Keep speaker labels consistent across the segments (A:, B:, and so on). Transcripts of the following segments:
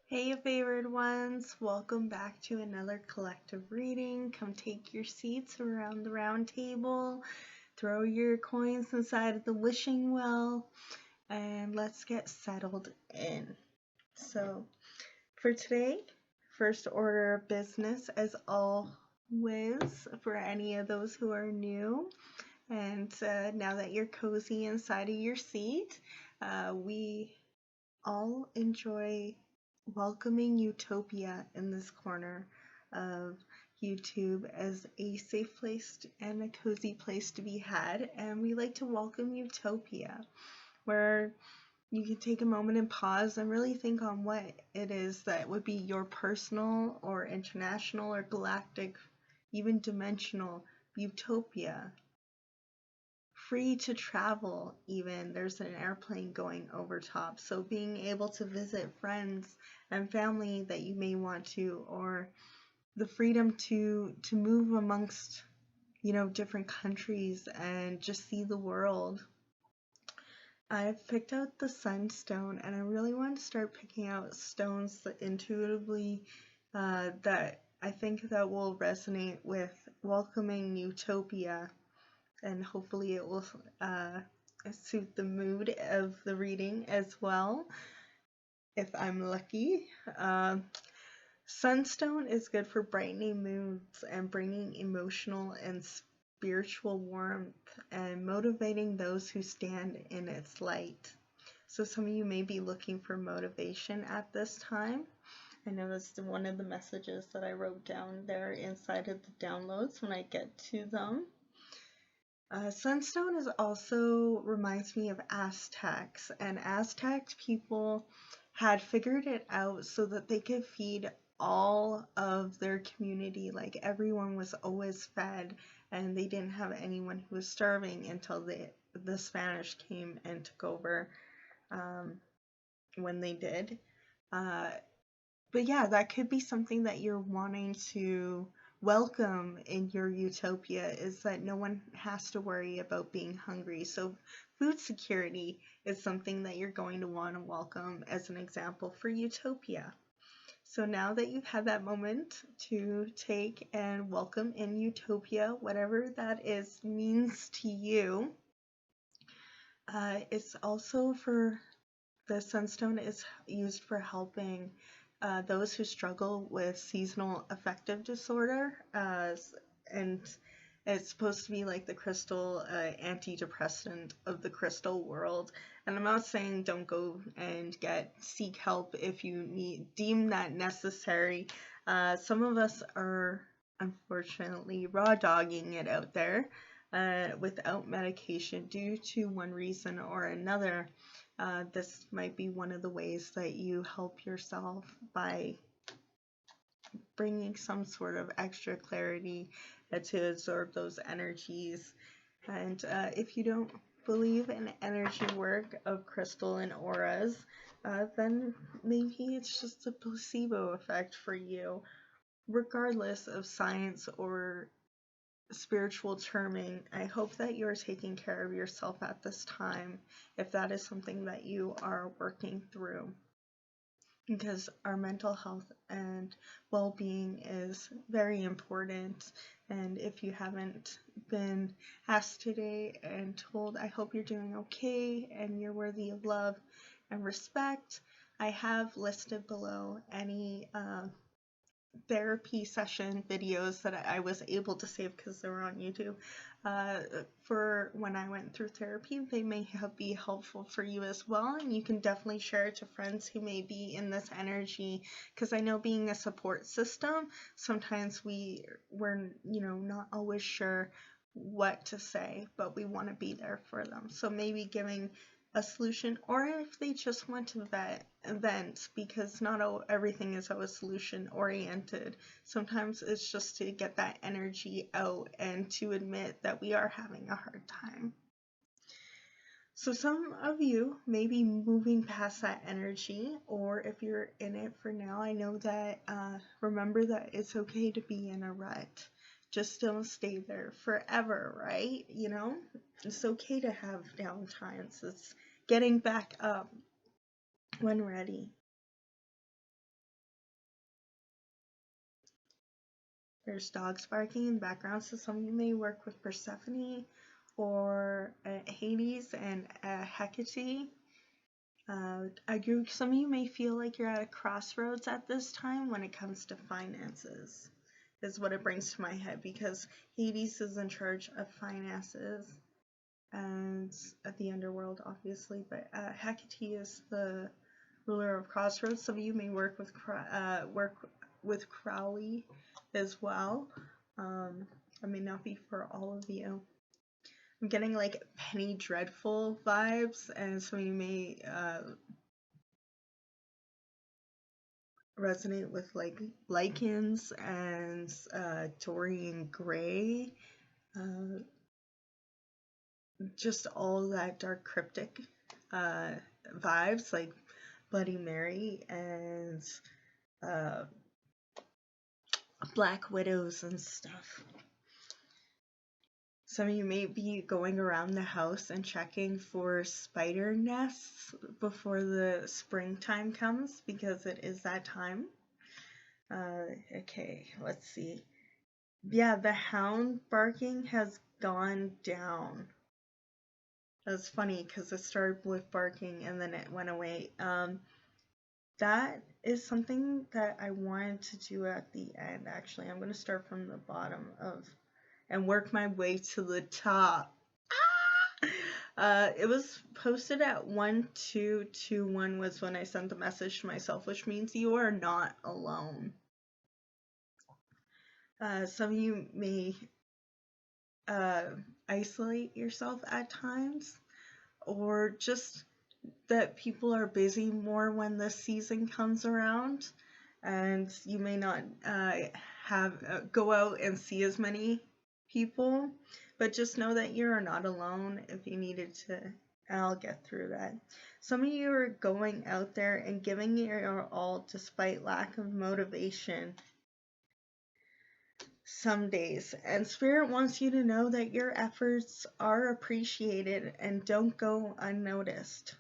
A: Hey, favored ones, welcome back to another collective reading. Come take your seats around the round table, throw your coins inside of the wishing well, and let's get settled in. So, for today, first order of business, as always, for any of those who are new, and now that you're cozy inside of your seat, we all enjoy welcoming utopia in this corner of YouTube as a safe place and a cozy place to be had. And we like to welcome utopia, where you can take a moment and pause and really think on what it is that would be your personal or international or galactic, even dimensional utopia. Free to travel, even there's an airplane going over top, so being able to visit friends and family that you may want to, or the freedom to move amongst different countries and just see the world. I've picked out the sunstone, and I really want to start picking out stones that intuitively that I think that will resonate with welcoming utopia, and hopefully it will suit the mood of the reading as well, if I'm lucky. Sunstone is good for brightening moods and bringing emotional and spiritual warmth and motivating those who stand in its light. So some of you may be looking for motivation at this time. I know that's one of the messages that I wrote down there inside of the downloads when I get to them. Sunstone is also reminds me of Aztecs, and Aztec people had figured it out so that they could feed all of their community. Like, everyone was always fed, and they didn't have anyone who was starving until the Spanish came and took over when they did. But yeah, that could be something that you're wanting to welcome in your utopia, is that no one has to worry about being hungry. So food security is something that you're going to want to welcome as an example for utopia. So now that you've had that moment to take and welcome in utopia, whatever that is means to you, it's also for the sunstone is used for helping those who struggle with seasonal affective disorder, and it's supposed to be like the crystal antidepressant of the crystal world. And I'm not saying don't go and seek help if you deem that necessary. Some of us are unfortunately raw dogging it out there without medication due to one reason or another. This might be one of the ways that you help yourself by bringing some sort of extra clarity to absorb those energies. And if you don't believe in energy work of crystal and auras, then maybe it's just a placebo effect for you. Regardless of science or spiritual terming, I hope that you're taking care of yourself at this time, if that is something that you are working through, because our mental health and well-being is very important. And if you haven't been asked today and told, I hope you're doing okay and you're worthy of love and respect, I have listed below any therapy session videos that I was able to save because they were on YouTube for when I went through therapy. They may be helpful for you as well, and you can definitely share it to friends who may be in this energy, because I know being a support system, sometimes we're not always sure what to say, but we want to be there for them. So maybe giving a solution, or if they just want to vent, because not everything is always solution oriented. Sometimes it's just to get that energy out and to admit that we are having a hard time. So some of you may be moving past that energy, or if you're in it for now, I know that remember that it's okay to be in a rut. Just don't stay there forever, right? It's okay to have downtimes. It's getting back up when ready. There's dogs barking in the background, so some of you may work with Persephone or Hades and Hecate. Some of you may feel like you're at a crossroads at this time when it comes to finances, is what it brings to my head, because Hades is in charge of finances and at the underworld, obviously, but Hecate is the ruler of crossroads. Some of you may work with Crowley as well. It may not be for all of you. I'm getting like Penny Dreadful vibes, and some of you may resonate with like Lycans and Dorian Gray, just all that dark cryptic vibes, like Bloody Mary and Black Widows and stuff. Some of you may be going around the house and checking for spider nests before the springtime comes, because it is that time. Okay, let's see. Yeah, the hound barking has gone down. That's funny because it started with barking and then it went away. That is something that I wanted to do at the end, actually. I'm going to start from the bottom and work my way to the top. It was posted at 1221 was when I sent the message to myself, which means you are not alone. Some of you may isolate yourself at times, or just that people are busy more when the season comes around, and you may not go out and see as many people, but just know that you are not alone if you needed to. I'll get through that. Some of you are going out there and giving your all despite lack of motivation some days, and Spirit wants you to know that your efforts are appreciated and don't go unnoticed.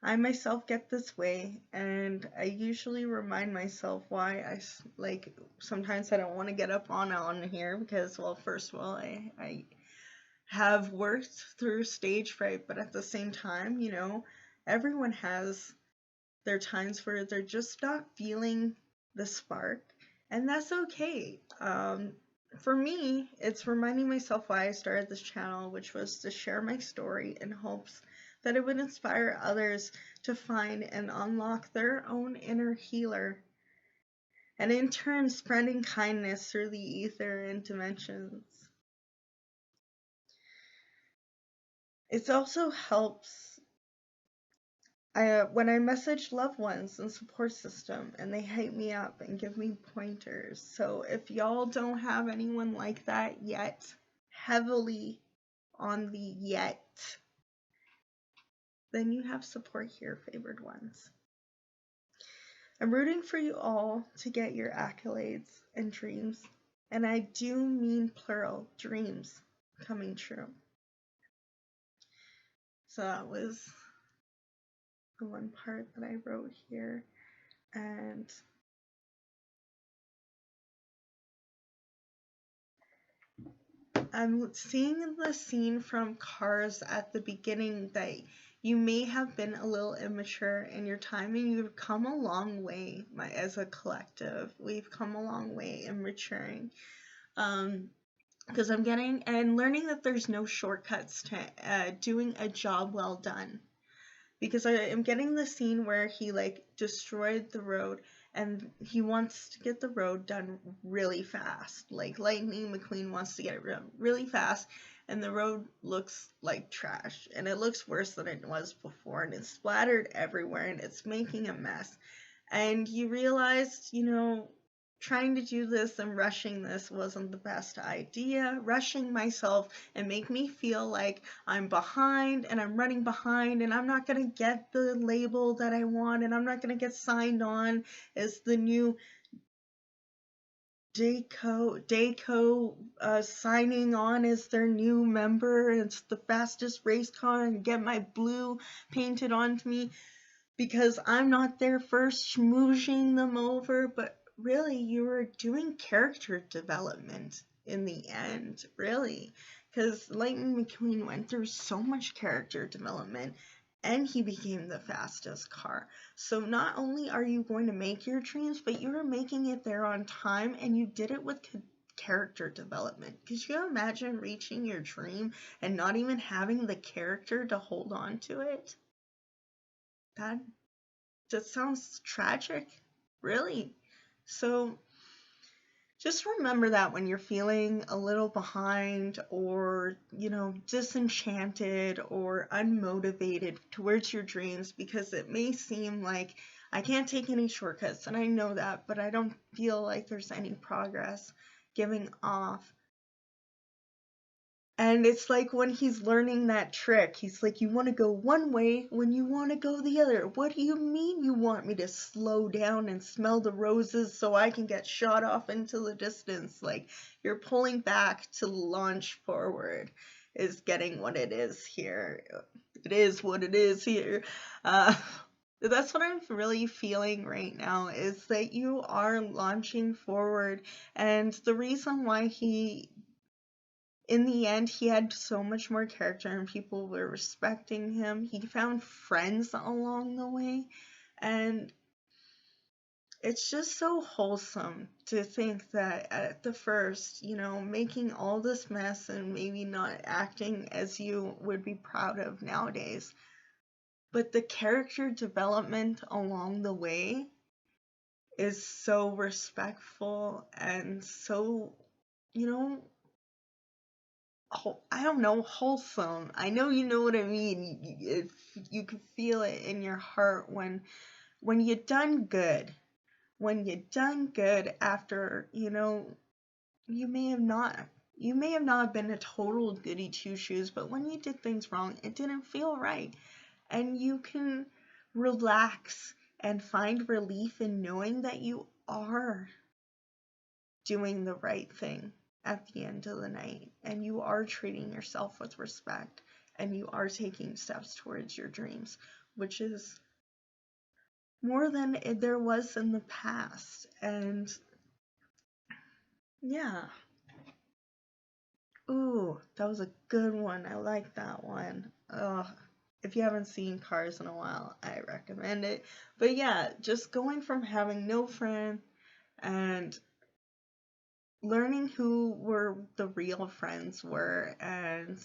A: I myself get this way, and I usually remind myself why sometimes I don't want to get up on here, because, well, first of all, I have worked through stage fright, but at the same time, you know, everyone has their times where they're just not feeling the spark, and that's okay. For me, it's reminding myself why I started this channel, which was to share my story in hopes that it would inspire others to find and unlock their own inner healer, and in turn spreading kindness through the ether and dimensions. It also helps when I message loved ones and support system and they hype me up and give me pointers. So if y'all don't have anyone like that yet, heavily on the yet, then you have support here, favored ones. I'm rooting for you all to get your accolades and dreams, and I do mean plural, dreams coming true. So that was the one part that I wrote here, and I'm seeing the scene from Cars at the beginning that you may have been a little immature in your time, and you've come a long way as a collective. We've come a long way in maturing. Because I'm getting and learning that there's no shortcuts to doing a job well done. Because I am getting the scene where he destroyed the road, and he wants to get the road done really fast. Like Lightning McQueen wants to get it really fast, and the road looks like trash, and it looks worse than it was before, and it's splattered everywhere, and it's making a mess. And you realized, you know, trying to do this and rushing this wasn't the best idea. Rushing myself and make me feel like I'm behind and I'm running behind and I'm not going to get the label that I want, and I'm not going to get signed on as the new Daco signing on as their new member. It's the fastest race car, and get my blue painted onto me because I'm not there first schmoozing them over, but really you were doing character development in the end, really. Because Lightning McQueen went through so much character development and he became the fastest car. So not only are you going to make your dreams, but you're making it there on time, and you did it with character development. Could you imagine reaching your dream and not even having the character to hold on to it? That just sounds tragic, really. So just remember that when you're feeling a little behind or, disenchanted or unmotivated towards your dreams, because it may seem like I can't take any shortcuts, and I know that, but I don't feel like there's any progress, giving off. And it's like when he's learning that trick, he's like, you want to go one way when you want to go the other. What do you mean you want me to slow down and smell the roses so I can get shot off into the distance? Like, you're pulling back to launch forward is getting what it is here. It is what it is here. That's what I'm really feeling right now, is that you are launching forward. And the reason why in the end, he had so much more character and people were respecting him. He found friends along the way. And it's just so wholesome to think that at the first, making all this mess and maybe not acting as you would be proud of nowadays. But the character development along the way is so respectful and so, I don't know, wholesome. I know you know what I mean. If you can feel it in your heart when you done good. When you done good after, you may have not been a total goody two shoes, but when you did things wrong, it didn't feel right. And you can relax and find relief in knowing that you are doing the right thing at the end of the night, and you are treating yourself with respect, and you are taking steps towards your dreams, which is more than there was in the past. And yeah. Ooh, that was a good one. I like that one. Ugh. If you haven't seen Cars in a while, I recommend it. But yeah, just going from having no friend and learning who were the real friends were, and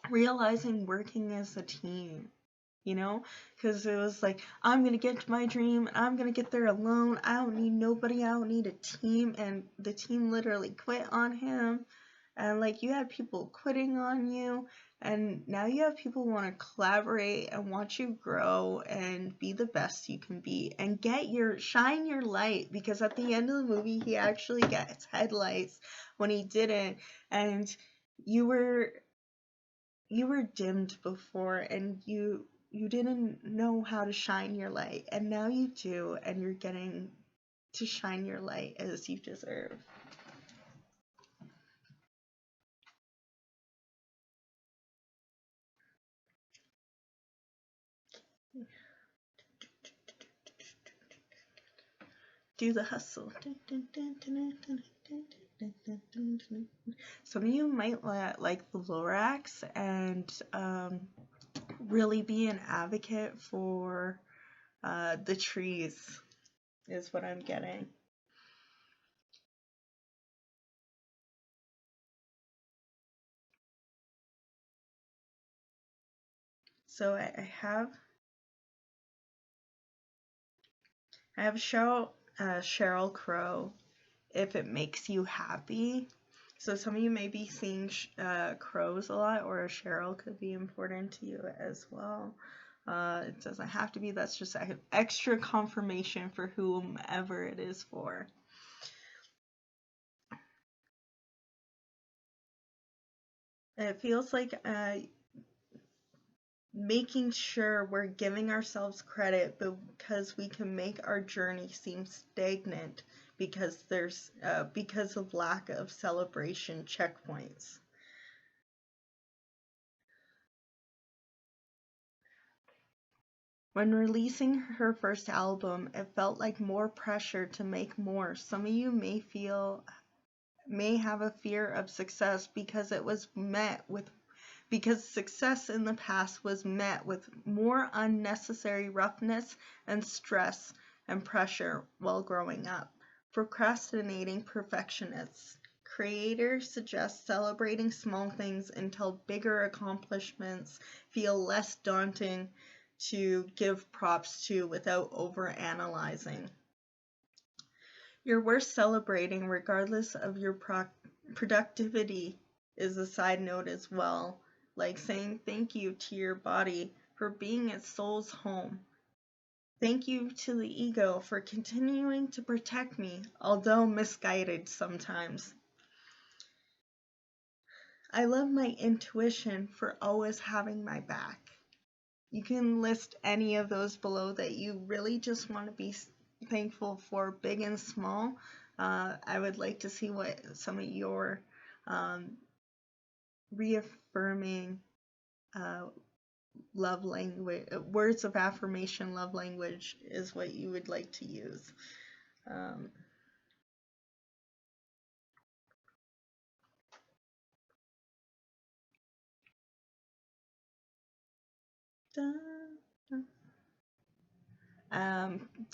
A: realizing working as a team, because it was like, I'm gonna get to my dream and I'm gonna get there alone. I don't need nobody. I don't need a team. And the team literally quit on him, and like, you had people quitting on you, and now you have people who want to collaborate and watch you grow and be the best you can be and shine your light, because at the end of the movie he actually gets headlights when he didn't. And you were dimmed before, and you didn't know how to shine your light, and now you do, and you're getting to shine your light as you deserve. Do the hustle. Some of you might like the Lorax and really be an advocate for the trees, is what I'm getting. So I have Sheryl Crow, if it makes you happy. So some of you may be seeing crows a lot, or a Sheryl could be important to you as well. It doesn't have to be. That's just extra confirmation for whomever it is for. It feels like making sure we're giving ourselves credit, because we can make our journey seem stagnant because of lack of celebration checkpoints. When releasing her first album, it felt like more pressure to make more. Some of you may have a fear of success because success in the past was met with more unnecessary roughness and stress and pressure while growing up. Procrastinating perfectionists. Creators suggest celebrating small things until bigger accomplishments feel less daunting to give props to without overanalyzing. You're worth celebrating regardless of your productivity is a side note as well, like saying thank you to your body for being its soul's home. Thank you to the ego for continuing to protect me, although misguided sometimes. I love my intuition for always having my back. You can list any of those below that you really just want to be thankful for, big and small. I would like to see what some of your reaffirming love language, words of affirmation love language is what you would like to use.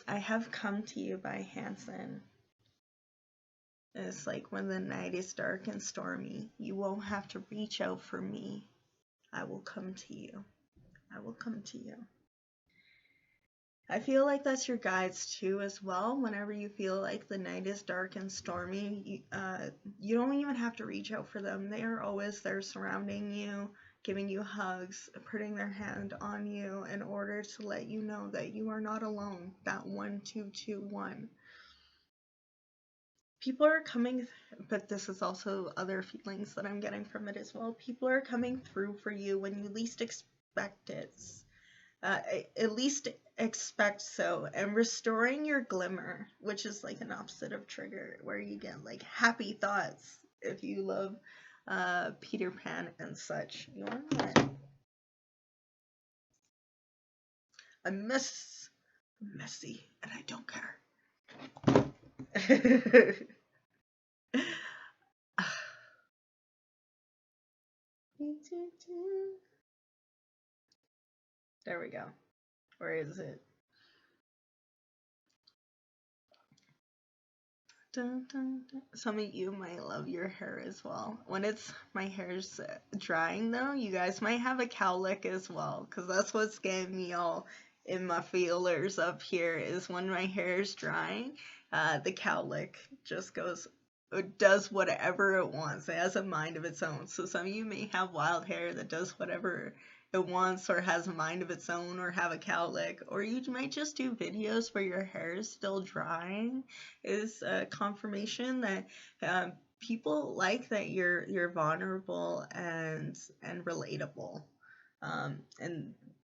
A: I have Come to You by Hanson. It's like, when the night is dark and stormy, you won't have to reach out for me. I will come to you. I will come to you. I feel like that's your guides too as well. Whenever you feel like the night is dark and stormy, you don't even have to reach out for them. They are always there surrounding you, giving you hugs, putting their hand on you in order to let you know that you are not alone. That 1-2-2-1. People are coming, but this is also other feelings that I'm getting from it as well. People are coming through for you when you least expect it. At least expect so, and restoring your glimmer, which is like an opposite of trigger, where you get like happy thoughts if you love Peter Pan and such. You're right. I'm messy, and I don't care. There we go. Where is it? Dun, dun, dun. Some of you might love your hair as well. When my hair's drying though, you guys might have a cowlick as well, because that's what's getting me all in my feelers up here, is when my hair is drying, the cowlick just does whatever it wants. It has a mind of its own. So some of you may have wild hair that does whatever it wants, or has a mind of its own, or have a cowlick, or you might just do videos where your hair is still drying. Is a confirmation that people like that you're vulnerable and relatable, and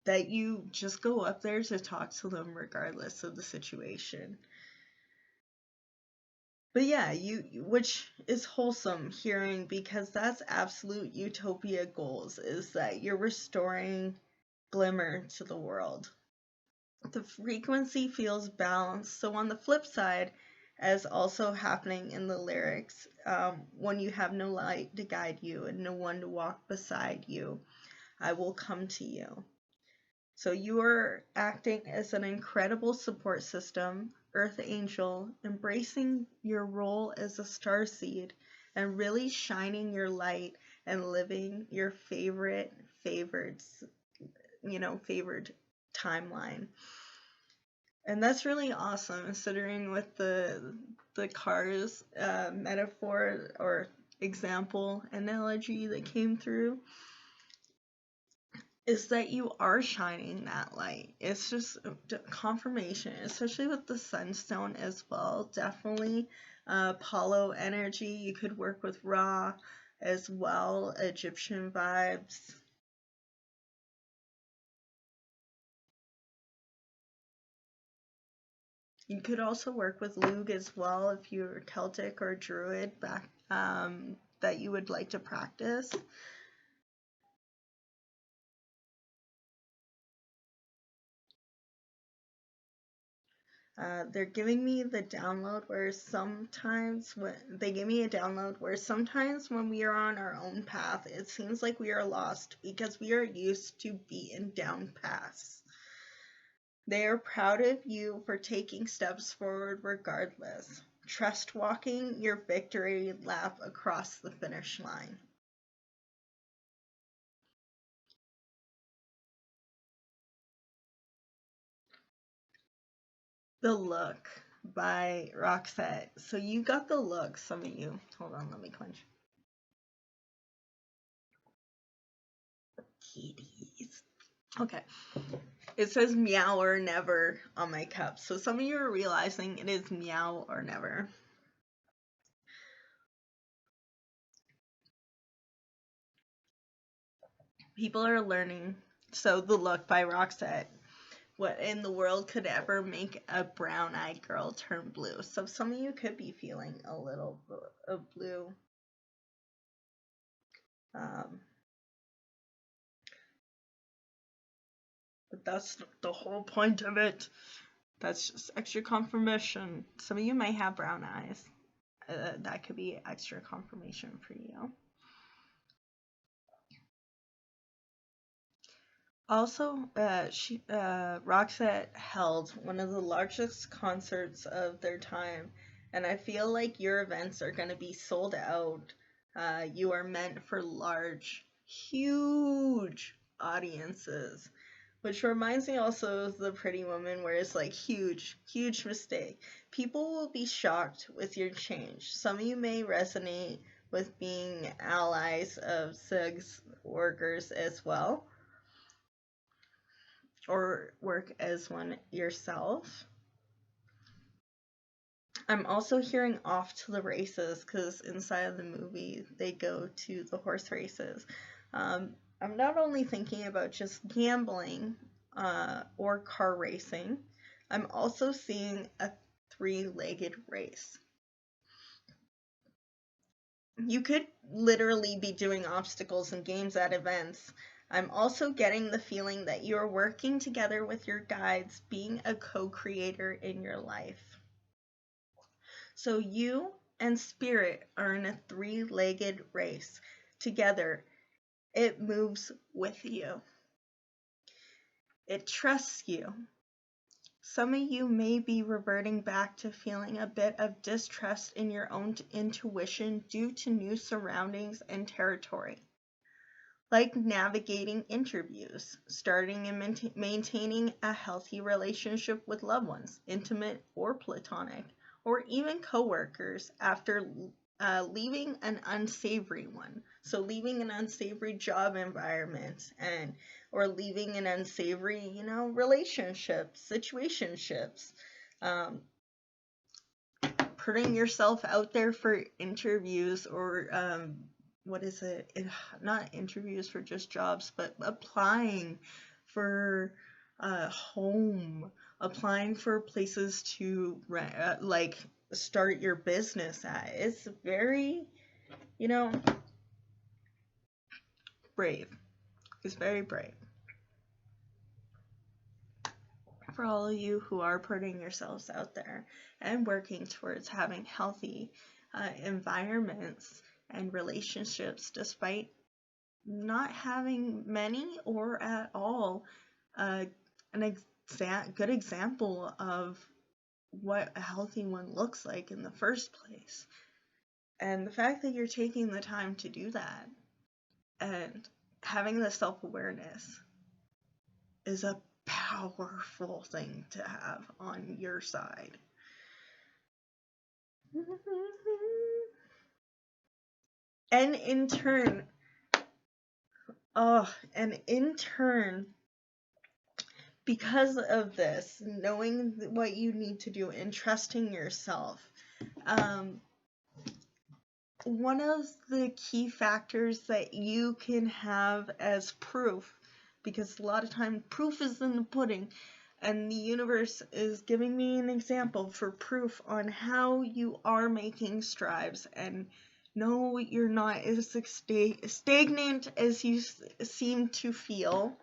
A: that you just go up there to talk to them regardless of the situation. But yeah, which is wholesome hearing, because that's absolute utopia goals, is that you're restoring glimmer to the world. The frequency feels balanced. So on the flip side, as also happening in the lyrics, when you have no light to guide you and no one to walk beside you, I will come to you. So you are acting as an incredible support system, earth angel, embracing your role as a starseed and really shining your light and living your favored timeline. And that's really awesome, considering with the cars metaphor or example analogy that came through, is that you are shining that light. It's just confirmation, especially with the sunstone as well. Definitely Apollo energy. You could work with Ra as well, Egyptian vibes. You could also work with Lug as well if you're Celtic or Druid back that you would like to practice. They're giving me the download where sometimes when we are on our own path, it seems like we are lost because we are used to beaten down paths. They are proud of you for taking steps forward regardless. Trust walking your victory lap across the finish line. The Look by Roxette. So you got the look, some of you. Hold on, let me clench. Kitties. Okay. It says meow or never on my cup. So some of you are realizing it is meow or never. People are learning. So The Look by Roxette. What in the world could ever make a brown-eyed girl turn blue? So some of you could be feeling a little of blue. But that's the whole point of it. That's just extra confirmation. Some of you might have brown eyes. That could be extra confirmation for you. Also, Roxette held one of the largest concerts of their time, and I feel like your events are going to be sold out. You are meant for large, huge audiences, which reminds me also of the Pretty Woman, where it's like huge, huge mistake. People will be shocked with your change. Some of you may resonate with being allies of SIG's workers as well, or work as one yourself. I'm also hearing off to the races, because inside of the movie they go to the horse races. I'm not only thinking about just gambling or car racing, I'm also seeing a three-legged race. You could literally be doing obstacles and games at events. I'm also getting the feeling that you're working together with your guides, being a co-creator in your life. So you and Spirit are in a three-legged race. Together, it moves with you. It trusts you. Some of you may be reverting back to feeling a bit of distrust in your own intuition due to new surroundings and territory. Like navigating interviews, starting and maintaining a healthy relationship with loved ones, intimate or platonic, or even coworkers after leaving an unsavory one. So leaving an unsavory job environment or leaving an unsavory, relationships, situationships. Putting yourself out there for interviews or not interviews for just jobs, but applying for a home, applying for places to start your business at. It's very, brave. It's very brave. For all of you who are putting yourselves out there and working towards having healthy environments and relationships despite not having many or at all, good example of what a healthy one looks like in the first place. And the fact that you're taking the time to do that and having the self-awareness is a powerful thing to have on your side. And in turn, because of this, knowing what you need to do and trusting yourself, one of the key factors that you can have as proof, because a lot of time proof is in the pudding, and the universe is giving me an example for proof on how you are making strides, and no, you're not as stagnant as you seem to feel.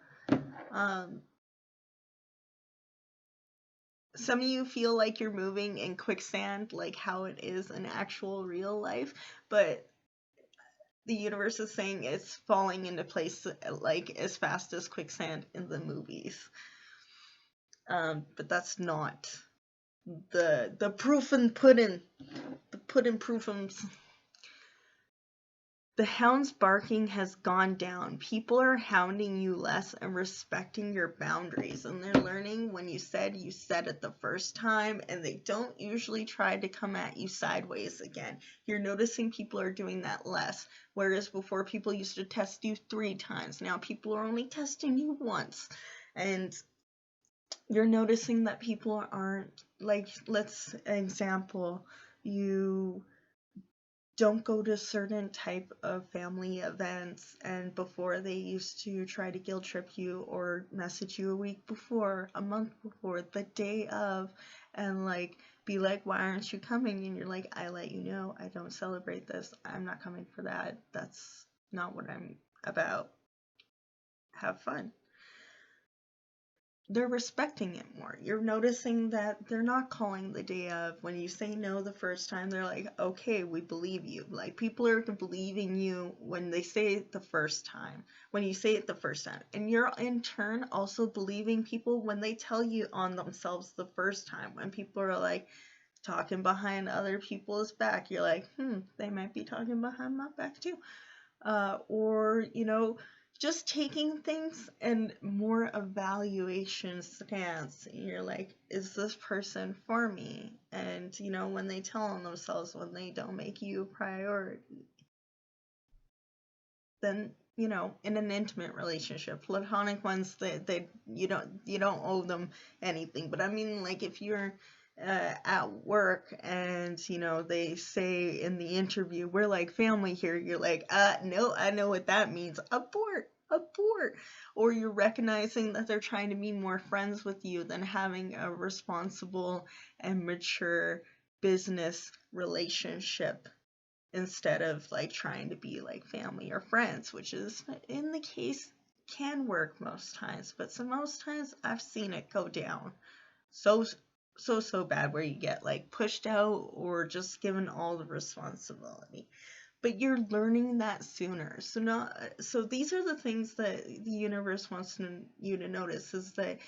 A: some of you feel like you're moving in quicksand, like how it is in actual real life, but the universe is saying it's falling into place like as fast as quicksand in the movies. But that's not the proof and pudding. The pudding proofums. The hound's barking has gone down. People are hounding you less and respecting your boundaries. And they're learning when you said it the first time, and they don't usually try to come at you sideways again. You're noticing people are doing that less. Whereas before, people used to test you 3 times. Now people are only testing you once. And you're noticing that people aren't, like, let's example, you don't go to certain type of family events, and before they used to try to guilt trip you or message you a week before, a month before, the day of, and like be like, why aren't you coming? And you're like, I let you know, I don't celebrate this, I'm not coming for that, that's not what I'm about, have fun. They're respecting it more. You're noticing that they're not calling the day of. When you say no the first time, they're like, okay, we believe you. Like, people are believing you when they say it the first time. When you say it the first time. And you're in turn also believing people when they tell you on themselves the first time. When people are like talking behind other people's back, you're like, they might be talking behind my back too. Or, you know, just taking things and more evaluation stance. You're like, is this person for me? And, you know, when they tell on themselves, when they don't make you a priority, then, you know, in an intimate relationship, platonic ones, they you don't owe them anything. But I mean, like, if you're at work and, you know, they say in the interview, we're like family here, you're like, no, I know what that means, abort. Or you're recognizing that they're trying to be more friends with you than having a responsible and mature business relationship, instead of like trying to be like family or friends, which is in the case can work most times, but most times I've seen it go down so bad, where you get like pushed out or just given all the responsibility. But you're learning that sooner. So these are the things that the universe wants you to notice, is that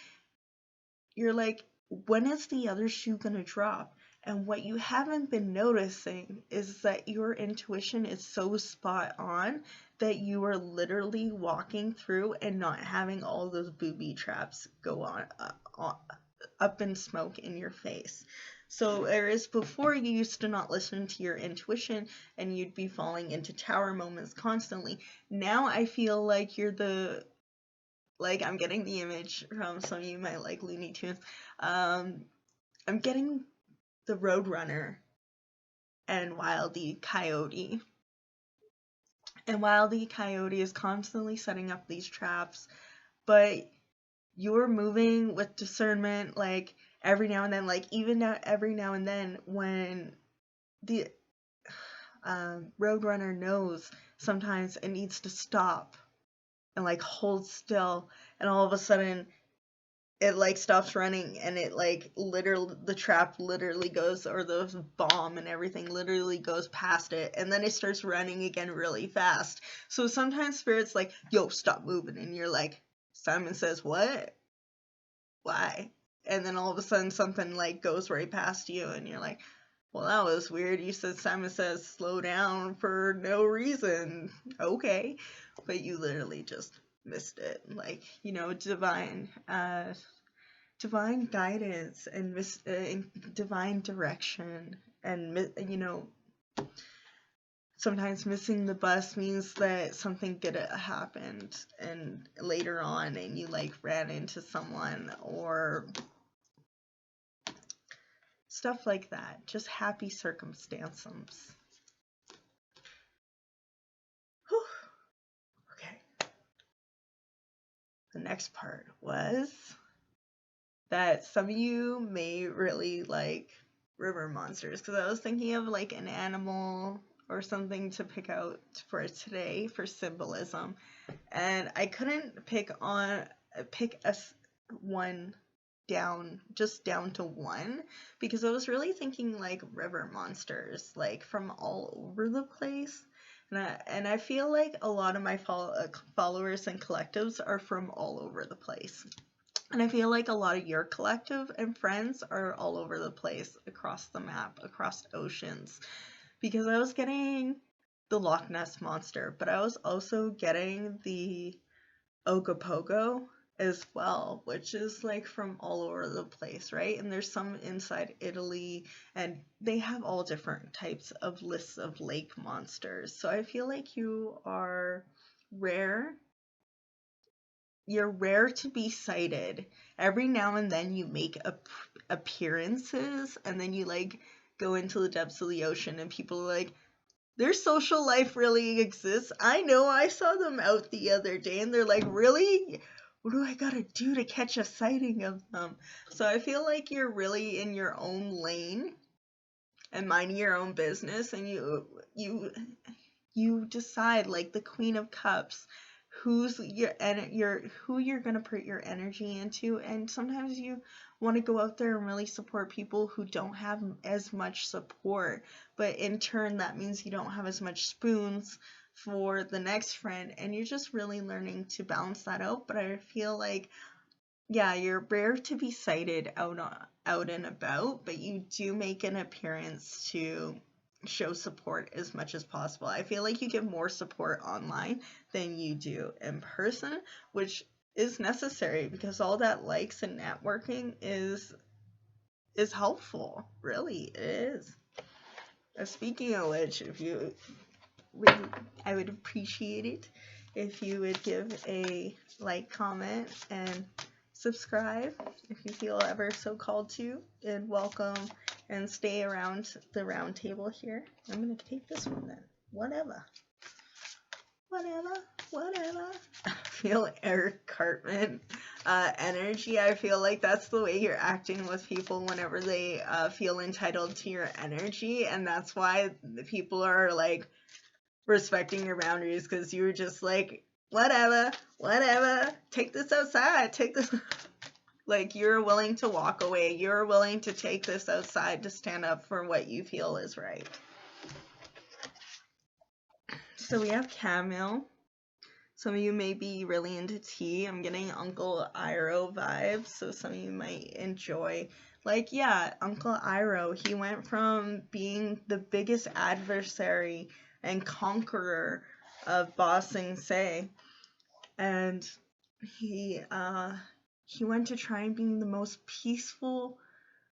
A: you're like, when is the other shoe gonna drop? And what you haven't been noticing is that your intuition is so spot on that you are literally walking through and not having all those booby traps go on up in smoke in your face. So whereas before you used to not listen to your intuition and you'd be falling into tower moments constantly, now I feel like you're I'm getting the image from some of you might like Looney Tunes. I'm getting the Roadrunner and Wile E. Coyote. And Wile E. Coyote is constantly setting up these traps, but you're moving with discernment, like every now and then, like even now, every now and then when the Roadrunner knows sometimes it needs to stop and like hold still, and all of a sudden it like stops running, and it like literally, the trap literally goes, or the bomb and everything literally goes past it, and then it starts running again really fast. So sometimes spirit's like, yo, stop moving, and you're like, Simon Says, what? Why? And then all of a sudden something like goes right past you, and you're like, well, that was weird. You said Simon Says slow down for no reason. Okay. But you literally just missed it. Like, you know, divine guidance and divine direction, and, you know, sometimes missing the bus means that something good happened and later on, and you like ran into someone or stuff like that. Just happy circumstances. Whew. Okay. The next part was that some of you may really like river monsters, because I was thinking of like an animal or something to pick out for today for symbolism, and I couldn't pick one down to one, because I was really thinking like river monsters, like from all over the place. And I feel like a lot of my followers and collectives are from all over the place. And I feel like a lot of your collective and friends are all over the place, across the map, across oceans. Because I was getting the Loch Ness Monster, but I was also getting the Ogopogo as well, which is like from all over the place, right? And there's some inside Italy, and they have all different types of lists of lake monsters. So I feel like you are rare. You're rare to be sighted. Every now and then you make appearances, and then you like go into the depths of the ocean, and people are like, their social life really exists. I know, I saw them out the other day, and they're like, really? What do I gotta do to catch a sighting of them? So I feel like you're really in your own lane and minding your own business, and you decide, like the Queen of Cups, who you're gonna put your energy into. And sometimes you want to go out there and really support people who don't have as much support, but in turn that means you don't have as much spoons for the next friend, and you're just really learning to balance that out. But I feel like, yeah, you're rare to be sighted out and about, but you do make an appearance to show support as much as possible. I feel like you get more support online than you do in person, which is necessary, because all that likes and networking is helpful. Really, it is. Speaking of which, I would appreciate it if you would give a like, comment, and subscribe if you feel ever so called to, and welcome and stay around the round table here. I'm gonna take this one then. Whatever. I feel Eric Cartman energy. I feel like that's the way you're acting with people whenever they feel entitled to your energy, and that's why the people are like respecting your boundaries, because you were just like, whatever, take this outside, take this. Like, you're willing to walk away. You're willing to take this outside to stand up for what you feel is right. So we have chamomile. Some of you may be really into tea. I'm getting Uncle Iroh vibes, so some of you might enjoy. Like, yeah, Uncle Iroh, he went from being the biggest adversary and conqueror of Ba Sing Se, and he went to try and being the most peaceful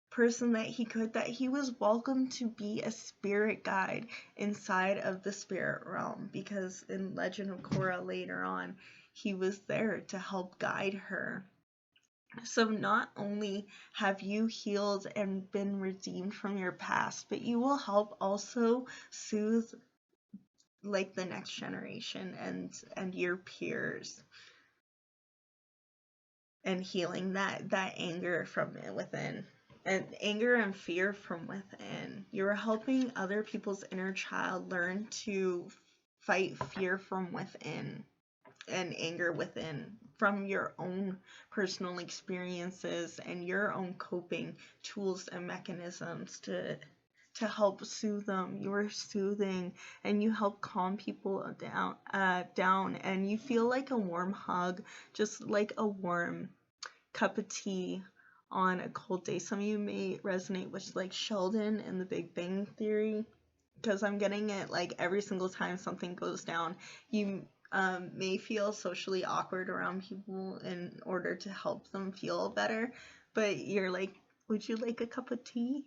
A: person that he could, that he was welcome to be a spirit guide inside of the spirit realm, because in Legend of Korra later on, he was there to help guide her. So not only have you healed and been redeemed from your past, but you will help also soothe like the next generation and your peers, and healing that anger from within, and anger and fear from within. You're helping other people's inner child learn to fight fear from within and anger within, from your own personal experiences and your own coping tools and mechanisms to help soothe them. You're soothing, and you help calm people down, and you feel like a warm hug, just like a warm cup of tea on a cold day. Some of you may resonate with like Sheldon in The Big Bang Theory, because I'm getting it like every single time something goes down. You may feel socially awkward around people in order to help them feel better, but you're like, would you like a cup of tea?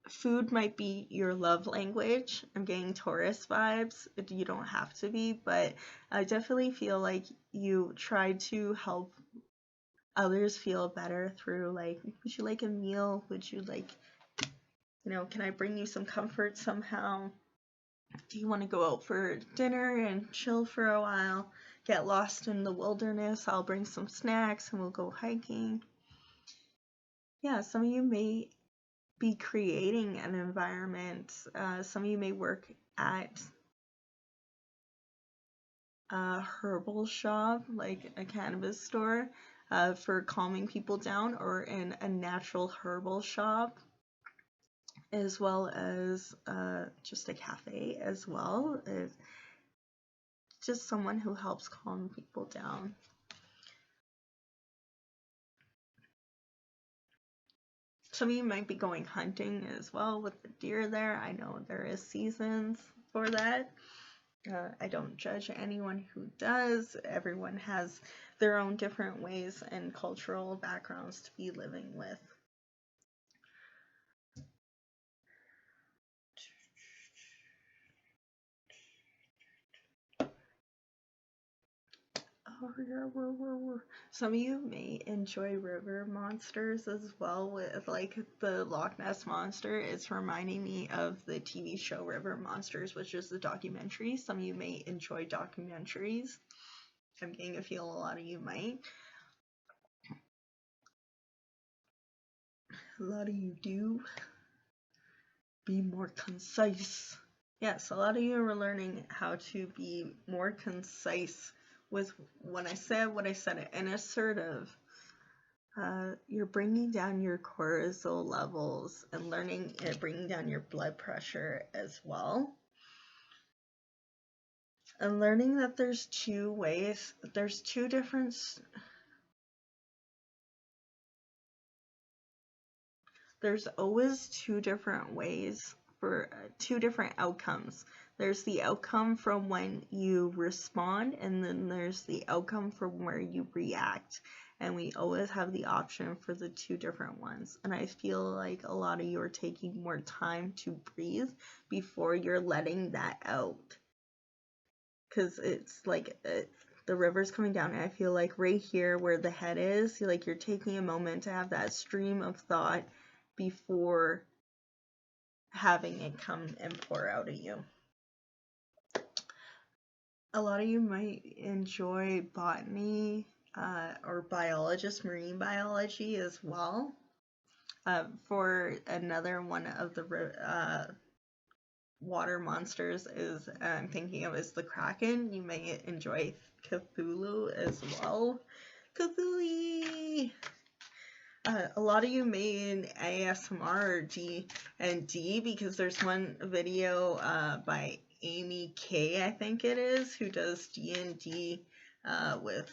A: Food might be your love language. I'm getting Taurus vibes. You don't have to be, but I definitely feel like you try to help others feel better through, like, would you like a meal? Would you like, can I bring you some comfort somehow? Do you want to go out for dinner and chill for a while? Get lost in the wilderness? I'll bring some snacks and we'll go hiking. Yeah, some of you may be creating an environment. Some of you may work at a herbal shop, like a cannabis store. for calming people down, or in a natural herbal shop, as well as just a cafe as well. It's just someone who helps calm people down. Some of you might be going hunting as well with the deer there. I know there is seasons for that. I don't judge anyone who does. Everyone has their own different ways and cultural backgrounds to be living with. Some of you may enjoy river monsters as well, with like the Loch Ness Monster. It's reminding me of the TV show River Monsters, which is the documentary. Some of you may enjoy documentaries. I'm getting a feel a lot of you might. A lot of you do. Be more concise. Yes, a lot of you are learning how to be more concise with when I said what I said, and assertive. You're bringing down your cortisol levels and learning bringing down your blood pressure as well. And learning that there's two ways, there's two different there's always two different ways for two different outcomes. There's the outcome from when you respond, and then there's the outcome from where you react. And we always have the option for the two different ones. And I feel like a lot of you are taking more time to breathe before you're letting that out. Because it's like the river's coming down, and I feel like right here where the head is, like you're taking a moment to have that stream of thought before having it come and pour out of you. A lot of you might enjoy botany or marine biology as well. For another one of the water monsters is I'm thinking of is the Kraken. You may enjoy Cthulhu as well. Cthulhu! A lot of you may in ASMR or D&D, because there's one video by Amy K, I think it is, who does D&D with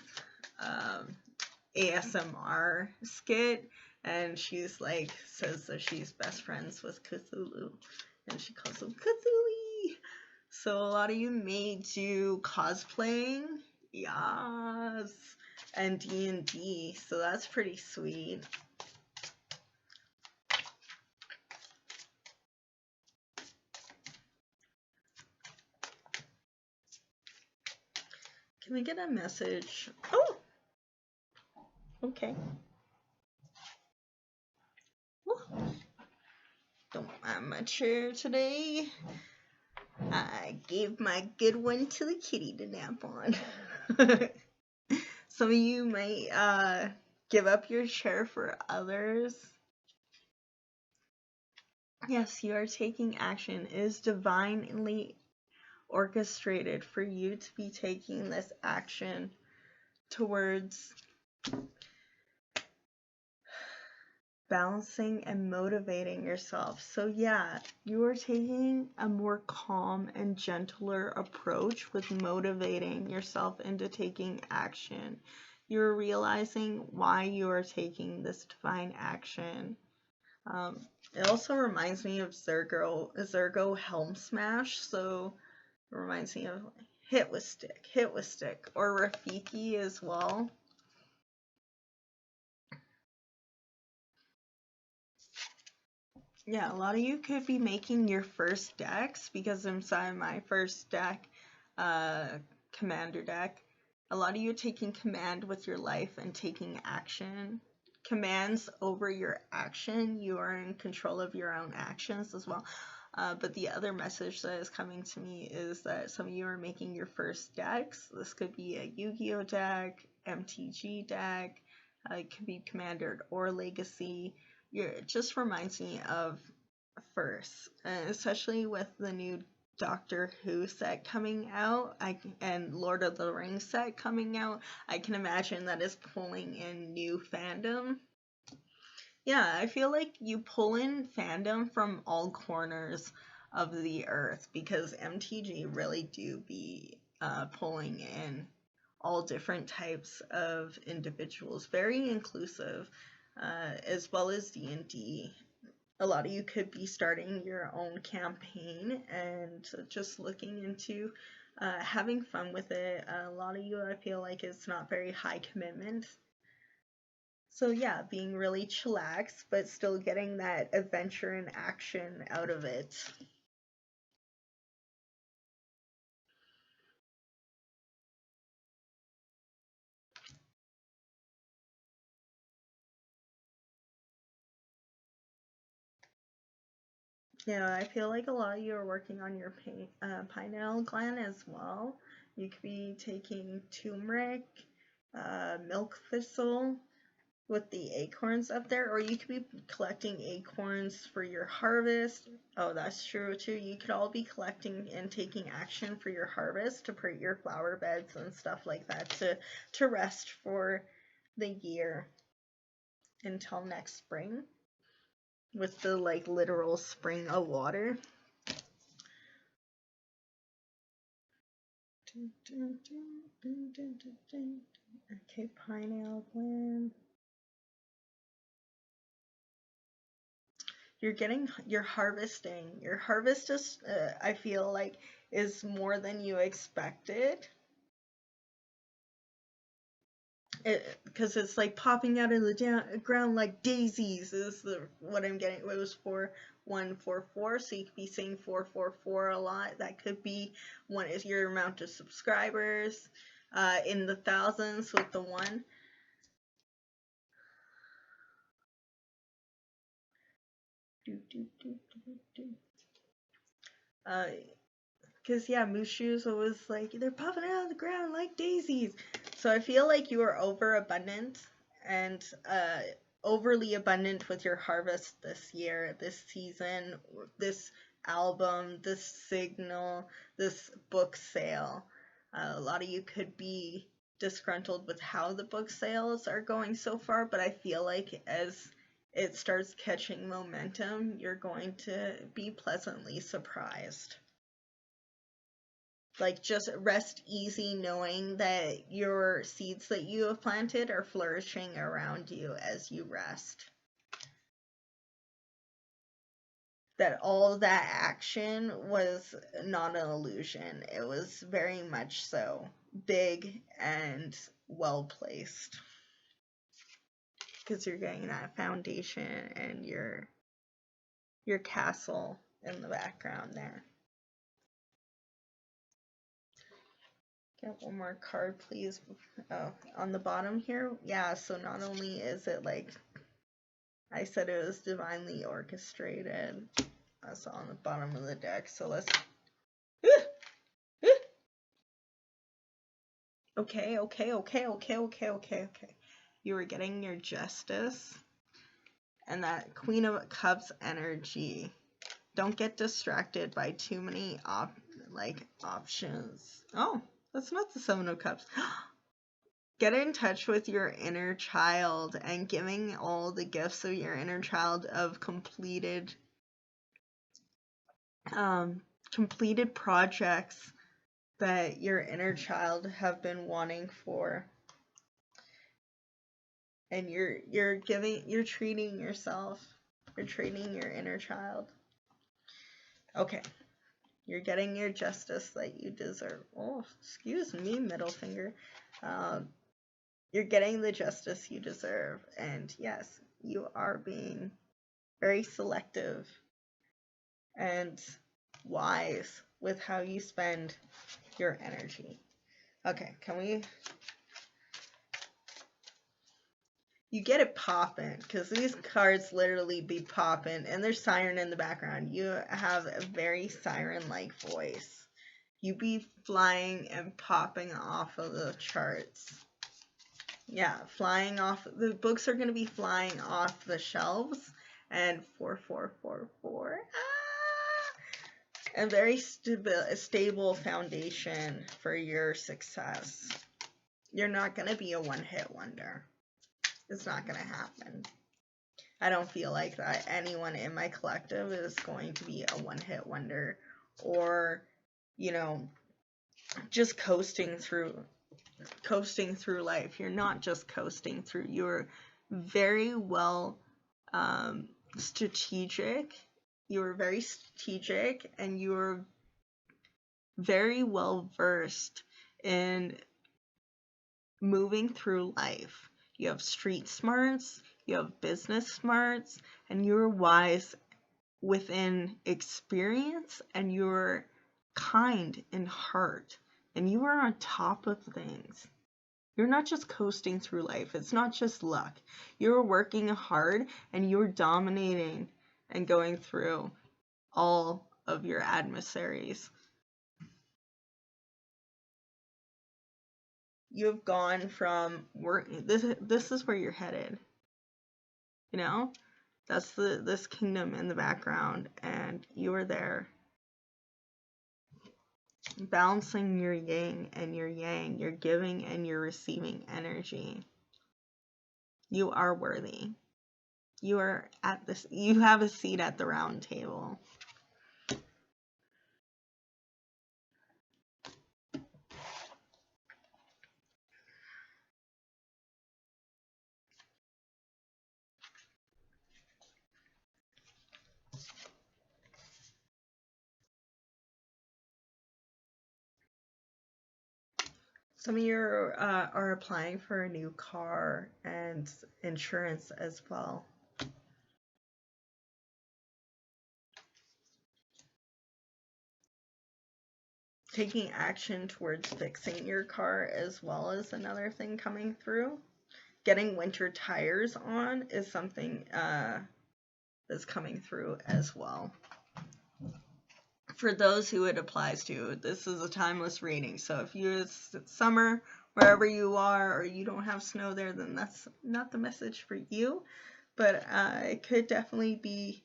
A: ASMR skit, and she's like, says that she's best friends with Cthulhu, and she calls him Cthulhu. So a lot of you may do cosplaying, yes, and D&D, so that's pretty sweet. Can we get a message? Oh! Okay. Don't want my chair today. I gave my good one to the kitty to nap on. Some of you might give up your chair for others. Yes, you are taking action. It is divinely orchestrated for you to be taking this action towards balancing and motivating yourself. So yeah, you are taking a more calm and gentler approach with motivating yourself into taking action. You're realizing why you are taking this divine action. It also reminds me of Zergo Helm Smash, so it reminds me of hit with stick, or Rafiki as well. Yeah, a lot of you could be making your first decks, because inside my first deck, commander deck, a lot of you are taking command with your life and taking action. Commands over your action. You are in control of your own actions as well. But the other message that is coming to me is that some of you are making your first decks. This could be a Yu-Gi-Oh deck, MTG deck, it could be Commander or Legacy. It just reminds me of first, especially with the new Doctor Who set coming out, and Lord of the Rings set coming out, I can imagine that is pulling in new fandom. Yeah, I feel like you pull in fandom from all corners of the earth, because MTG really do be pulling in all different types of individuals, very inclusive, as well as D&D. A lot of you could be starting your own campaign and just looking into having fun with it. A lot of you, I feel like, it's not very high commitment. So yeah, being really chillaxed, but still getting that adventure and action out of it. Yeah, I feel like a lot of you are working on your pineal gland as well. You could be taking turmeric, milk thistle with the acorns up there, or you could be collecting acorns for your harvest. Oh, that's true too. You could all be collecting and taking action for your harvest to put your flower beds and stuff like that to rest for the year until next spring, with the like literal spring of water. Okay, pineal gland. You're harvesting. Your harvest is, I feel like, is more than you expected. Because it's like popping out of the ground like daisies is what I'm getting. It was 4144, so you could be saying 444 a lot. That could be one is your amount of subscribers, in the thousands with the 1. Because yeah, moose shoes was like, they're popping out of the ground like daisies. So I feel like you are overabundant and overly abundant with your harvest this year, this season, this album, this signal, this book sale. A lot of you could be disgruntled with how the book sales are going so far, but I feel like as it starts catching momentum, you're going to be pleasantly surprised. Like, just rest easy knowing that your seeds that you have planted are flourishing around you as you rest. That all that action was not an illusion. It was very much so big and well placed. Because you're getting that foundation and your castle in the background there. Get one more card, please. Oh, on the bottom here? Yeah, so not only is it like I said, it was divinely orchestrated. That's on the bottom of the deck, so let's... Okay. You were getting your Justice and that Queen of Cups energy. Don't get distracted by too many options. Oh, that's not the Seven of Cups. Get in touch with your inner child and giving all the gifts of your inner child of completed projects that your inner child have been wanting for. And you're treating yourself. You're treating your inner child. Okay. You're getting your justice that you deserve. Oh, excuse me, middle finger. You're getting the justice you deserve. And yes, you are being very selective and wise with how you spend your energy. Okay, can we... You get it poppin', because these cards literally be poppin', and there's siren in the background. You have a very siren-like voice. You be flying and popping off of the charts. Yeah, flying off. The books are going to be flying off the shelves. And 4444. and very stable foundation for your success. You're not going to be a one-hit wonder. It's not going to happen. I don't feel like that anyone in my collective is going to be a one-hit wonder, or, you know, just coasting through life. You're not just coasting through. You're very well strategic. You're very strategic, and you're very well versed in moving through life. You have street smarts, you have business smarts, and you're wise within experience, and you're kind in heart, and you are on top of things. You're not just coasting through life. It's not just luck. You're working hard, and you're dominating and going through all of your adversaries. You've gone from working. This is where you're headed. You know, that's this kingdom in the background, and you are there, balancing your yin and your yang, your giving and your receiving energy. You are worthy. You are at this. You have a seat at the round table. Some of you are applying for a new car and insurance as well. Taking action towards fixing your car as well is another thing coming through. Getting winter tires on is something that's coming through as well. For those who it applies to, this is a timeless reading. So if it's summer wherever you are, or you don't have snow there, then that's not the message for you. But it could definitely be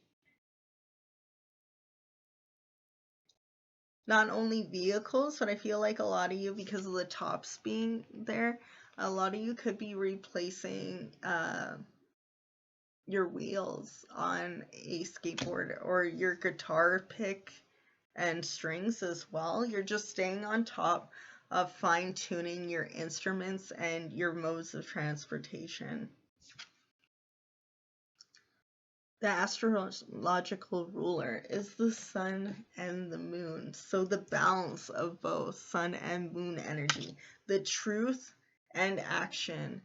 A: not only vehicles, but I feel like a lot of you, because of the tops being there, a lot of you could be replacing your wheels on a skateboard, or your guitar pick and strings as well. You're just staying on top of fine-tuning your instruments and your modes of transportation. The astrological ruler is the sun and the moon. So the balance of both sun and moon energy, the truth and action.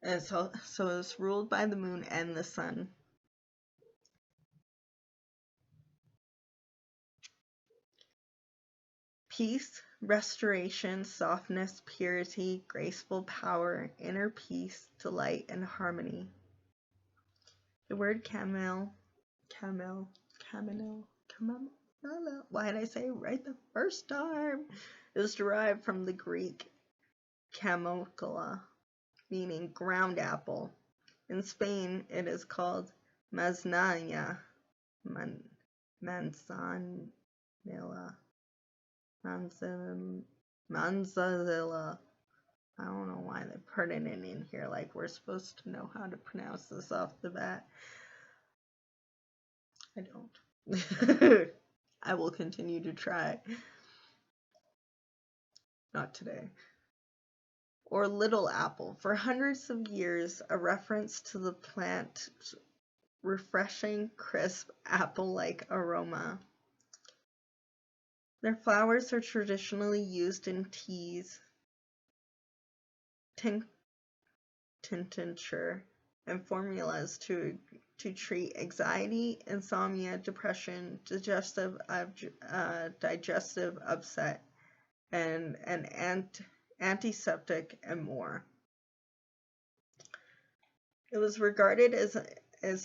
A: And so it's ruled by the moon and the sun. Peace, restoration, softness, purity, graceful power, inner peace, delight, and harmony. The word camel, why did I say it right the first time? Is derived from the Greek camocola, meaning ground apple. In Spain, it is called manzanilla, manzanilla. I don't know why they put it in here, like we're supposed to know how to pronounce this off the bat. I don't. I will continue to try. Not today. Or little apple. For hundreds of years, a reference to the plant's refreshing, crisp, apple-like aroma. Their flowers are traditionally used in teas, tincture, and formulas to treat anxiety, insomnia, depression, digestive upset, and antiseptic, and more. It was regarded as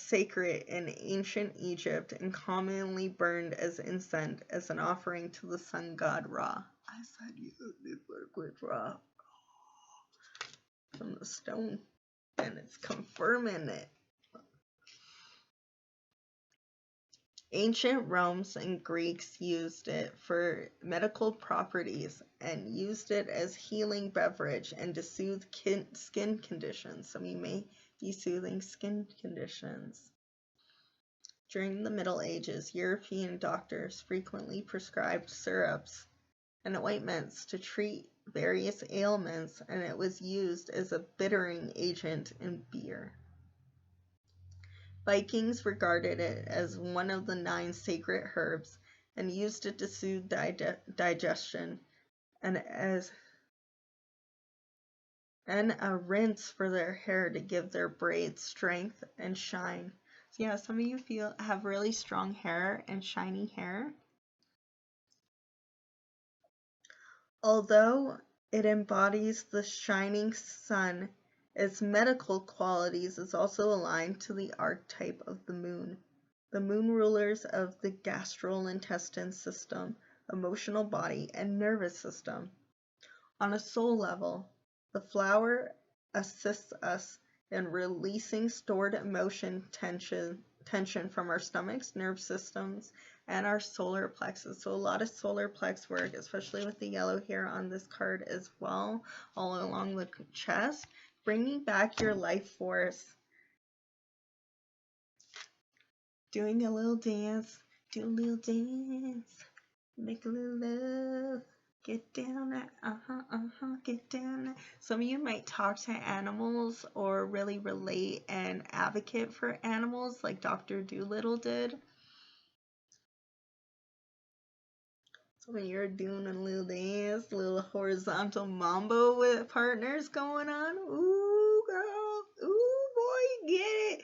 A: sacred in ancient Egypt and commonly burned as incense as an offering to the sun god Ra. I said you need to work with Ra from the stone, and it's confirming it. Ancient Romans and Greeks used it for medical properties and used it as healing beverage and to soothe skin conditions. Some of you may be soothing skin conditions. During the Middle Ages, European doctors frequently prescribed syrups and ointments to treat various ailments, and it was used as a bittering agent in beer. Vikings regarded it as one of the 9 sacred herbs and used it to soothe digestion and as a rinse for their hair to give their braids strength and shine. So yeah, some of you have really strong hair and shiny hair. Although it embodies the shining sun, its medical qualities is also aligned to the archetype of the moon rulers of the gastrointestinal system, emotional body, and nervous system. On a soul level, the flower assists us in releasing stored emotion tension from our stomachs, nerve systems, and our solar plexus. So a lot of solar plex work, especially with the yellow here on this card as well, all along the chest, bringing back your life force. Doing a little dance, do a little dance, make a little love, get down that, get down that. Some of you might talk to animals or really relate and advocate for animals like Dr. Dolittle did. Some of you are doing a little dance, a little horizontal mambo with partners going on. Ooh, girl, ooh, boy, get it,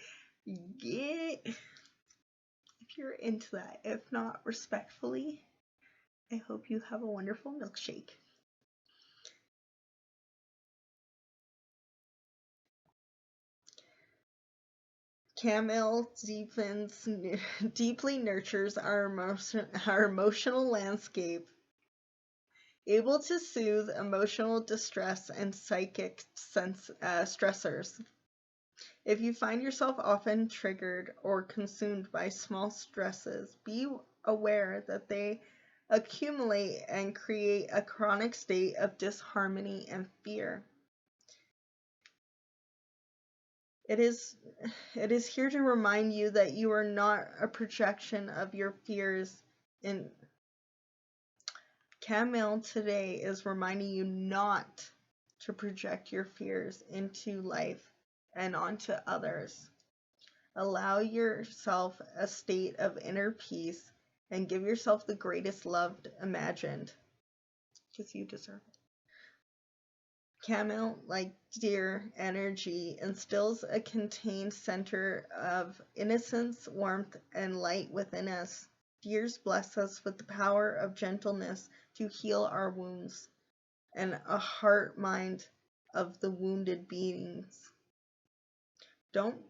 A: get it. If you're into that, if not, respectfully, I hope you have a wonderful milkshake. Camel deeply nurtures our emotional landscape, able to soothe emotional distress and psychic stressors. If you find yourself often triggered or consumed by small stresses, be aware that they accumulate and create a chronic state of disharmony and fear. It is here to remind you that you are not a projection of your fears. In Camille today is reminding you not to project your fears into life and onto others. Allow yourself a state of inner peace and give yourself the greatest love imagined, because you deserve it. Camel, like deer energy, instills a contained center of innocence, warmth, and light within us. Deers bless us with the power of gentleness to heal our wounds and a heart-mind of the wounded beings. Don't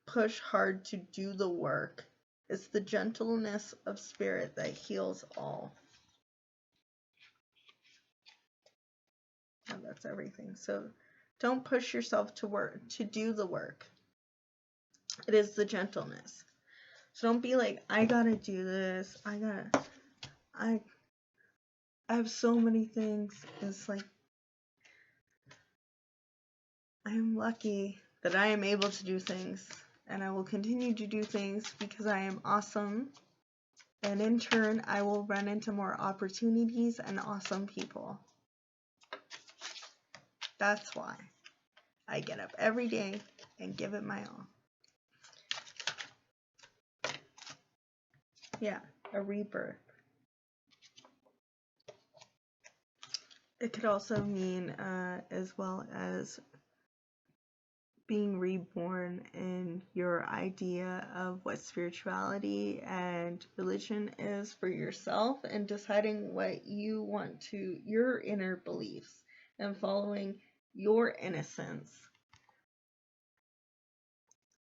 A: push hard to do the work. It's the gentleness of spirit that heals all. And that's everything. So don't push yourself to do the work. It is the gentleness. So don't be like, I gotta do this. I have so many things. It's like, I am lucky that I am able to do things, and I will continue to do things because I am awesome. And in turn, I will run into more opportunities and awesome people. That's why I get up every day and give it my all. Yeah, a rebirth. It could also mean as well as being reborn in your idea of what spirituality and religion is for yourself, and deciding what you want to, your inner beliefs, and following your innocence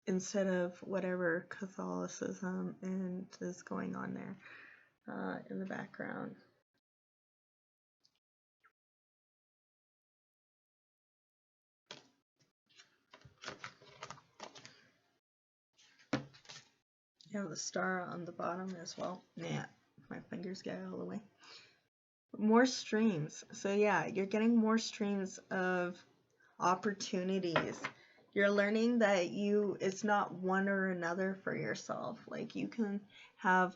A: instead of whatever Catholicism and is going on there in the background. You have the star on the bottom as well. Yeah, my fingers get all the way. More streams. So yeah, you're getting more streams of opportunities. You're learning that it's not one or another for yourself. Like you can have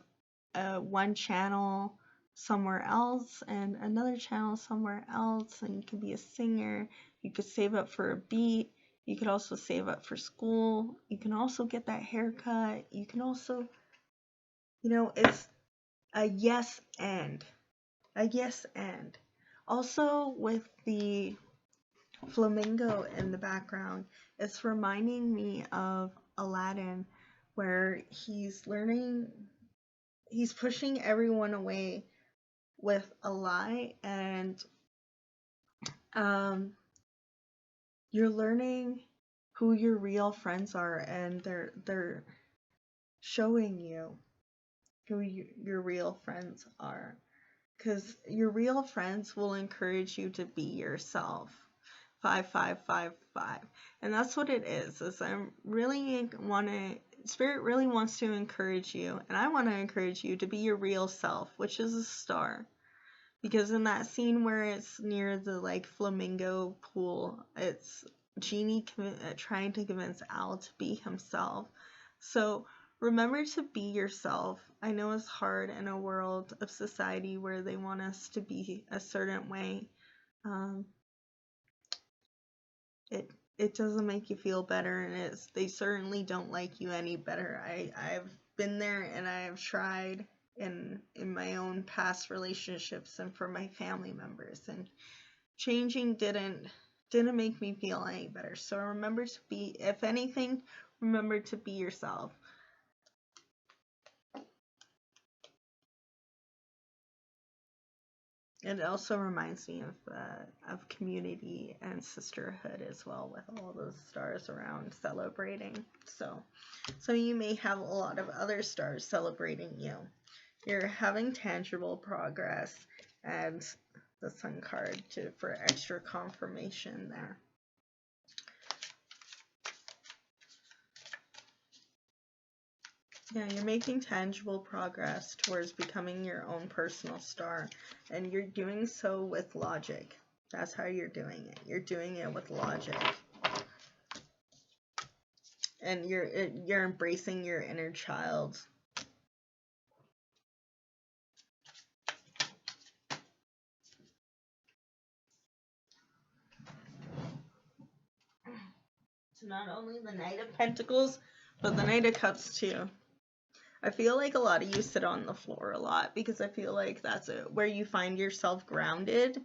A: one channel somewhere else and another channel somewhere else, and you can be a singer. You could save up for a beat. You could also save up for school. You can also get that haircut. You can also, it's a yes and. A yes and. Also, with the flamingo in the background, it's reminding me of Aladdin, where he's pushing everyone away with a lie, and you're learning who your real friends are, and they're showing you who your real friends are, because your real friends will encourage you to be yourself. 5555, and that's what it is Spirit really wants to encourage you, and I want to encourage you to be your real self, which is a star. Because in that scene where it's near the like flamingo pool, it's Genie trying to convince Al to be himself. So remember to be yourself. I know it's hard in a world of society where they want us to be a certain way. It doesn't make you feel better, and they certainly don't like you any better. I've been there, and I've tried in my own past relationships and for my family members, and changing didn't make me feel any better. So remember to be, if anything, remember to be yourself. It also reminds me of community and sisterhood as well, with all those stars around celebrating. So you may have a lot of other stars celebrating you. You're having tangible progress, and the Sun card for extra confirmation there. Yeah, you're making tangible progress towards becoming your own personal star, and you're doing so with logic. That's how you're doing it. You're doing it with logic. And you're embracing your inner child. So not only the Knight of Pentacles, but the Knight of Cups too. I feel like a lot of you sit on the floor a lot, because I feel like that's where you find yourself grounded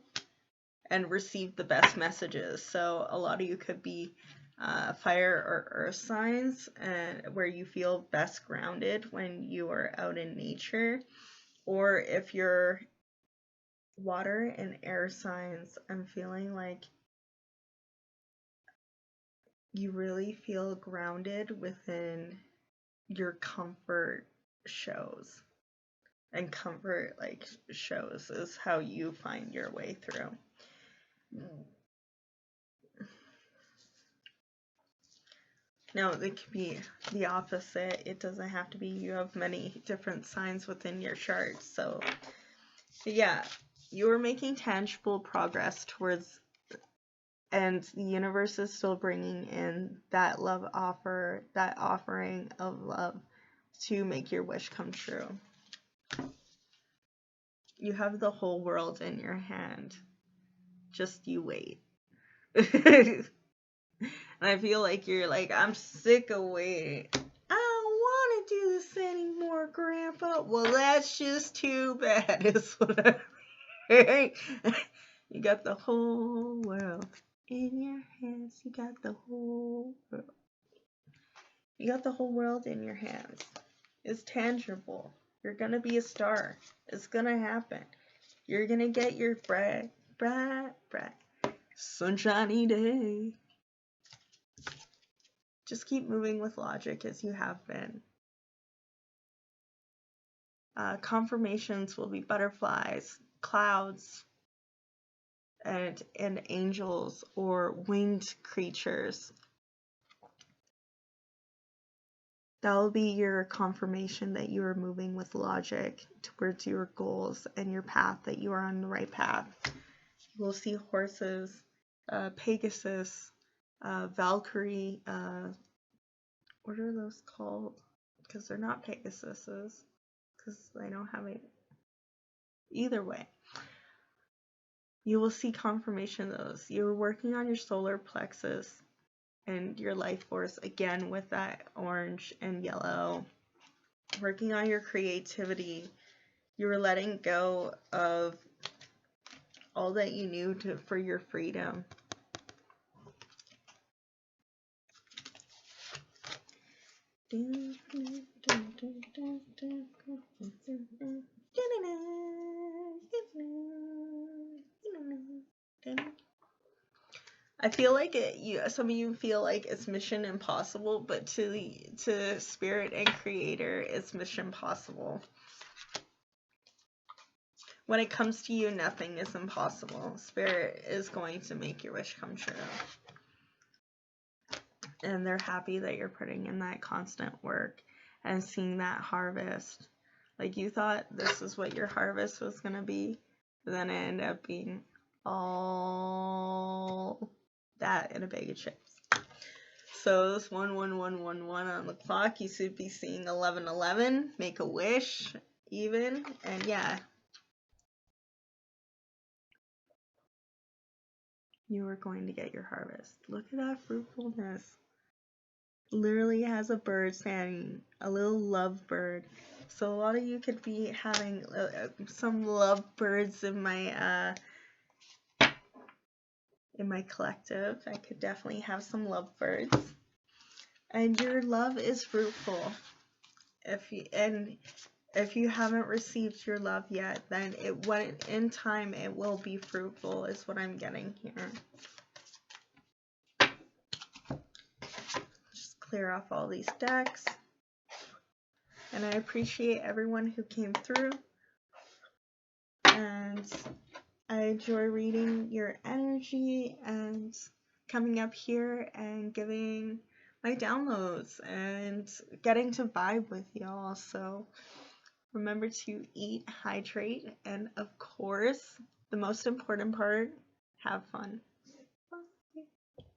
A: and receive the best messages. So a lot of you could be fire or earth signs, and where you feel best grounded when you are out in nature. Or if you're water and air signs, I'm feeling like you really feel grounded within your comfort shows. And comfort shows is how you find your way through. Now, it could be the opposite. It doesn't have to be. You have many different signs within your chart. So, yeah, you're making tangible progress towards, and the universe is still bringing in that love offer, that offering of love to make your wish come true. You have the whole world in your hand. Just you wait. And I feel like you're like, I'm sick of waiting. I don't want to do this anymore, Grandpa. Well, that's just too bad, is what I heard. You got the whole world in your hands. You got the whole world. You got the whole world in your hands. It's tangible. You're gonna be a star. It's gonna happen. You're gonna get your bright, sunshiny day. Just keep moving with logic as you have been. Confirmations will be butterflies, clouds, and angels or winged creatures That will be your confirmation that you are moving with logic towards your goals and your path, that you are on the right path. You will see horses, Pegasus, Valkyrie, what are those called? Because they're not Pegasuses, because they don't have a... Either way, you will see confirmation of those. You're working on your solar plexus and your life force, again with that orange and yellow. Working on your creativity. You were letting go of all that you knew for your freedom. I feel like some of you feel like it's mission impossible, but to Spirit and Creator, it's mission possible. When it comes to you, nothing is impossible. Spirit is going to make your wish come true. And they're happy that you're putting in that constant work and seeing that harvest. Like, you thought this is what your harvest was going to be, but then it ended up being all that in a bag of chips. So this 11111 on the clock, you should be seeing 1111, make a wish even, and yeah. You are going to get your harvest. Look at that fruitfulness. Literally has a bird standing, a little love bird. So a lot of you could be having some love birds in my collective. I could definitely have some love birds. And your love is fruitful. If you haven't received your love yet, then in time it will be fruitful, is what I'm getting here. Just clear off all these decks. And I appreciate everyone who came through. And I enjoy reading your energy and coming up here and giving my downloads and getting to vibe with y'all. So remember to eat, hydrate, and of course, the most important part, have fun.